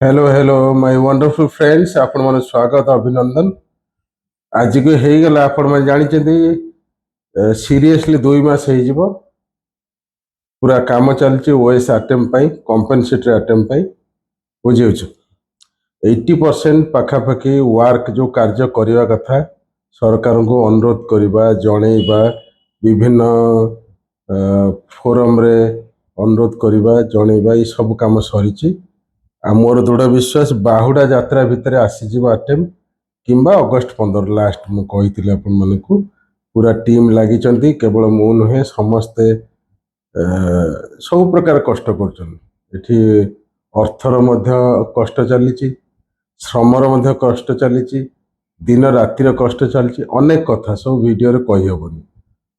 Hello hello my wonderful friends आपण मन स्वागत अभिनंदन। आज को हे गला आपण मन जानि चंदी सीरियसली 2 मास हे जिवो पूरा काम चलची ओएस अटेम्प पई कंपनसेटरी अटेम्प पई बुझियोछ 80% पाखापाखि वर्क जो कार्य करिवा कथा सरकार को अनुरोध करिबा जणैबा विभिन्न फोरम रे अनुरोध करिबा जणैबा ई सब काम सरीची आ मोर दृढ़ विश्वास बाहुडा यात्रा भितर आसीଯିव अटेम्प किंबा अगस्ट 15 लास्ट मु कहिथिले आपण मानकु पूरा टीम लागि चंती केवल मु नुहे समस्ते सब प्रकार कष्ट करछन एठी अर्थर मध्य कष्ट चलीची श्रमर मध्य कष्ट चलीची दिन रातिर कष्ट चलीची अनेक कथा सब वीडियो रे कहि हबनी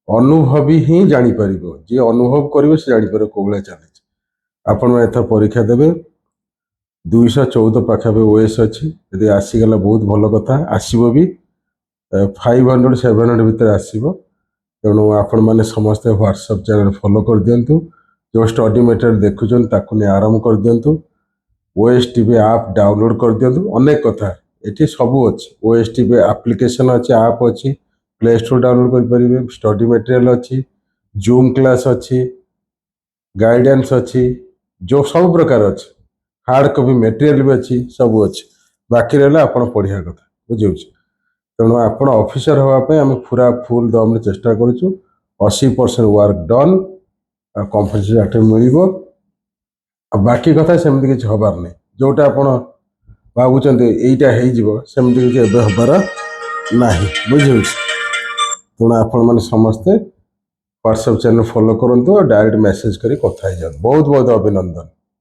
अनुभवी ही जानि परिबो जे अनुभव करिवो से जानि परिबो कोगला चलीची आपण में एथा परीक्षा देबे 214 पाखापि ओएस अच्छी यदि आसीगला बहुत भल कथा आसब भी 500-700 भितर आसब तेणु आपण मैंने समस्ते व्हाट्सएप चैनल फॉलो कर दिंतु जो स्टडी मेटेरियल देखुन ताकू नहीं आरंभ कर दिंतु ओएस टीवी आप डाउनलोड कर दिंतु अनेक कथा ये सब अच्छी ओएस टीवी एप्लिकेशन अच्छी आप अच्छी प्ले स्टोर डाउनलोड करें स्टडी मेटेरियल अच्छी जूम क्लास अच्छी गाइडेंस अच्छी जो सब प्रकार अच्छी हार्ड कॉपी मेटेरियल भी अच्छी सब अच्छी बाकी रहा आप पढ़िया कथा बुझे तेणु आप ऑफिसर हाँपाई आम पूरा फुल दम चेष्टा करूँ 80% वर्क डन कंपनसेशन अटेम्प मिल बाकी कथा सेमती किसी हबार नहीं जोटा आप भावुं यहीटा होमती किसी हबार ना बुझे तेणु आपण मैंने समस्ते व्हाट्सएप चैनल फॉलो करूँ डायरेक्ट मेसेज कर कथा बहुत बहुत अभिनंदन।